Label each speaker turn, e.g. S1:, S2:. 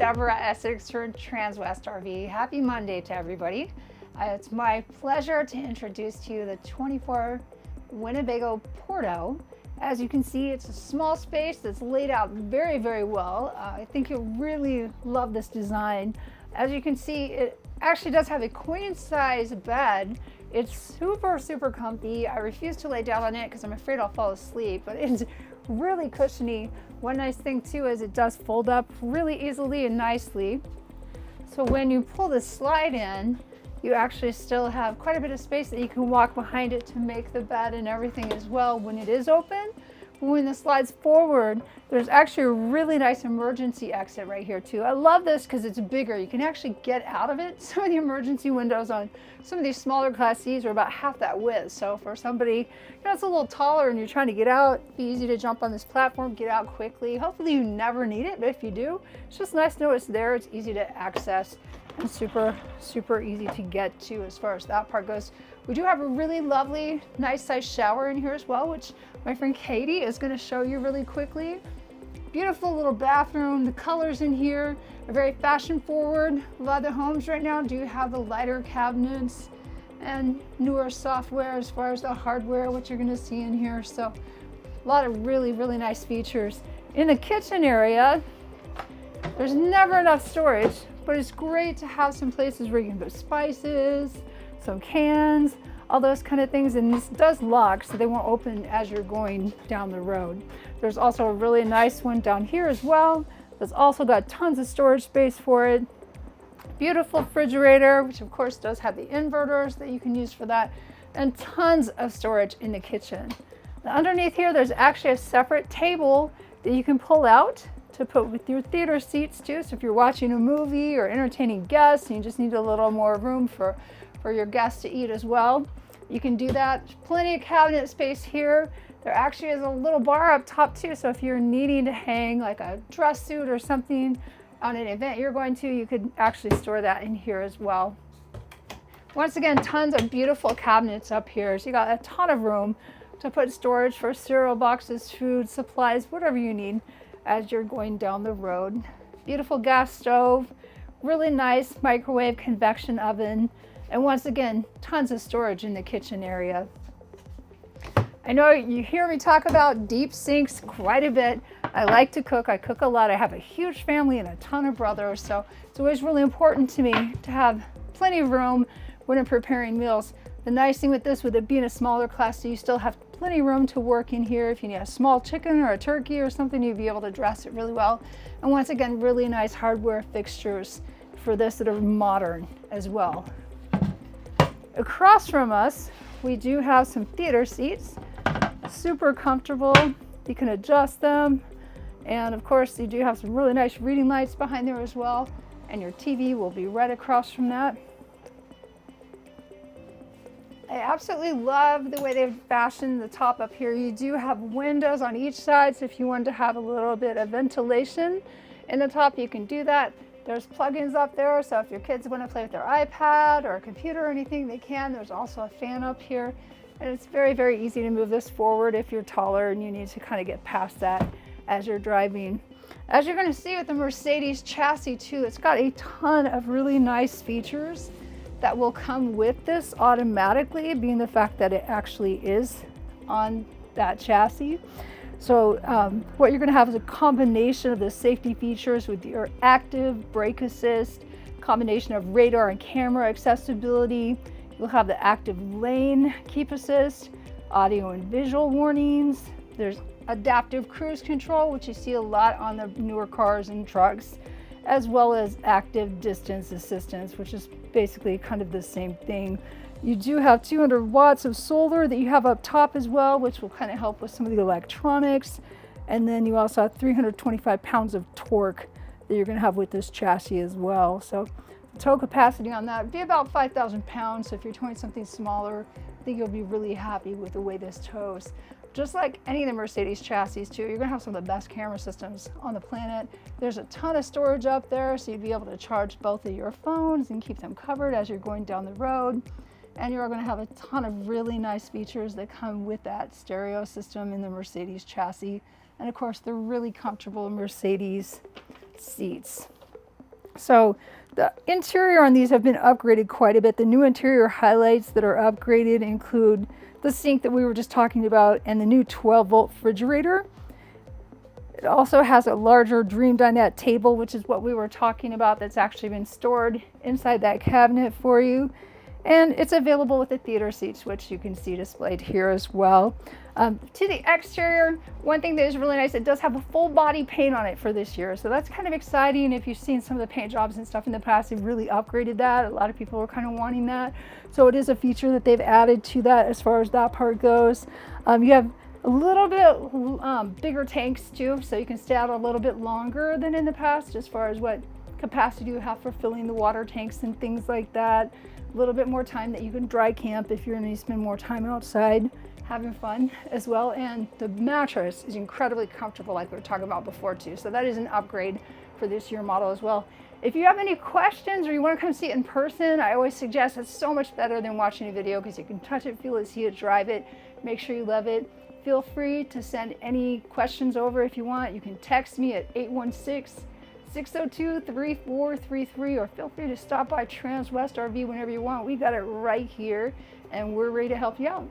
S1: Deborah Essex from Transwest RV. Happy Monday to everybody. It's my pleasure to introduce to you the 24 Winnebago Porto. As you can see, it's a small space that's laid out very, very well. I think you'll really love this design. As you can see, it actually does have a queen size bed. It's super, super comfy. I refuse to lay down on it because I'm afraid I'll fall asleep, but it's really cushiony. One nice thing too is it does fold up really easily and nicely. So when you pull the slide in, you actually still have quite a bit of space that you can walk behind it to make the bed and everything as well when it is open. When the slides forward, there's actually a really nice emergency exit right here too. I love this because it's bigger. You can actually get out of it. Some of the emergency windows on some of these smaller Class Cs are about half that width. So for somebody that's a little taller and you're trying to get out, it'd be easy to jump on this platform, get out quickly. Hopefully you never need it, but if you do, it's just nice to know it's there. It's easy to access and super, super easy to get to as far as that part goes. We do have a really lovely, nice size shower in here as well, which my friend Katie is going to show you really quickly. Beautiful little bathroom. The colors in here are very fashion forward. A lot of the homes right now do have the lighter cabinets and newer software as far as the hardware, which you're going to see in here. So a lot of really, really nice features. In the kitchen area, there's never enough storage, but it's great to have some places where you can put spices, some cans, all those kind of things. And this does lock, so they won't open as you're going down the road. There's also a really nice one down here as well. That's also got tons of storage space for it. Beautiful refrigerator, which of course does have the inverters that you can use for that, and tons of storage in the kitchen. Now, underneath here, there's actually a separate table that you can pull out to put with your theater seats too. So if you're watching a movie or entertaining guests and you just need a little more room for your guests to eat as well, you can do that. There's plenty of cabinet space here. There actually is a little bar up top too, so if you're needing to hang like a dress suit or something on an event you're going to, you could actually store that in here as well. Once again, tons of beautiful cabinets up here, so you got a ton of room to put storage for cereal boxes, food, supplies, whatever you need as you're going down the road. Beautiful gas stove, really nice microwave convection oven, and once again, tons of storage in the kitchen area. I know you hear me talk about deep sinks quite a bit. I like to cook. I cook a lot. I have a huge family and a ton of brothers, so it's always really important to me to have plenty of room when I'm preparing meals. The nice thing with this, with it being a smaller class, so you still have plenty of room to work in here. If you need a small chicken or a turkey or something, you'd be able to dress it really well. And once again, really nice hardware fixtures for this that are modern as well. Across from us, we do have some theater seats, super comfortable. You can adjust them. And of course, you do have some really nice reading lights behind there as well. And your TV will be right across from that. I absolutely love the way they've fashioned the top up here. You do have windows on each side, so if you wanted to have a little bit of ventilation in the top, you can do that. There's plugins up there, so if your kids want to play with their iPad or a computer or anything, they can. There's also a fan up here, and it's very, very easy to move this forward if you're taller and you need to kind of get past that as you're driving. As you're going to see with the Mercedes chassis too, it's got a ton of really nice features that will come with this automatically, being the fact that it actually is on that chassis. So what you're gonna have is a combination of the safety features with your active brake assist, combination of radar and camera accessibility. You'll have the active lane keep assist, audio and visual warnings. There's adaptive cruise control, which you see a lot on the newer cars and trucks, as well as active distance assistance, which is basically kind of the same thing. You do have 200 watts of solar that you have up top as well, which will kind of help with some of the electronics. And then you also have 325 pounds of torque that you're going to have with this chassis as well. So the tow capacity on that would be about 5,000 pounds. So if you're towing something smaller, I think you'll be really happy with the way this tows. Just like any of the Mercedes chassis too, you're gonna have some of the best camera systems on the planet. There's a ton of storage up there, so you'd be able to charge both of your phones and keep them covered as you're going down the road. And you're gonna have a ton of really nice features that come with that stereo system in the Mercedes chassis. And of course, the really comfortable Mercedes seats. So the interior on these have been upgraded quite a bit. The new interior highlights that are upgraded include the sink that we were just talking about and the new 12-volt refrigerator. It also has a larger Dream Dinette table, which is what we were talking about, that's actually been stored inside that cabinet for you. And it's available with the theater seats, which you can see displayed here as well. To the exterior, one thing that is really nice, it does have a full body paint on it for this year. So that's kind of exciting. If you've seen some of the paint jobs and stuff in the past, they've really upgraded that. A lot of people are kind of wanting that. So it is a feature that they've added to that as far as that part goes. You have a little bit bigger tanks too, so you can stay out a little bit longer than in the past as far as what capacity you have for filling the water tanks and things like that. A little bit more time that you can dry camp if you're going to spend more time outside having fun as well. And the mattress is incredibly comfortable, like we were talking about before too. So that is an upgrade for this year model as well. If you have any questions or you want to come see it in person, I always suggest it's so much better than watching a video because you can touch it, feel it, see it, drive it, make sure you love it. Feel free to send any questions over if you want. You can text me at 816-602-3433 or feel free to stop by Transwest RV whenever you want. We got it right here and we're ready to help you out.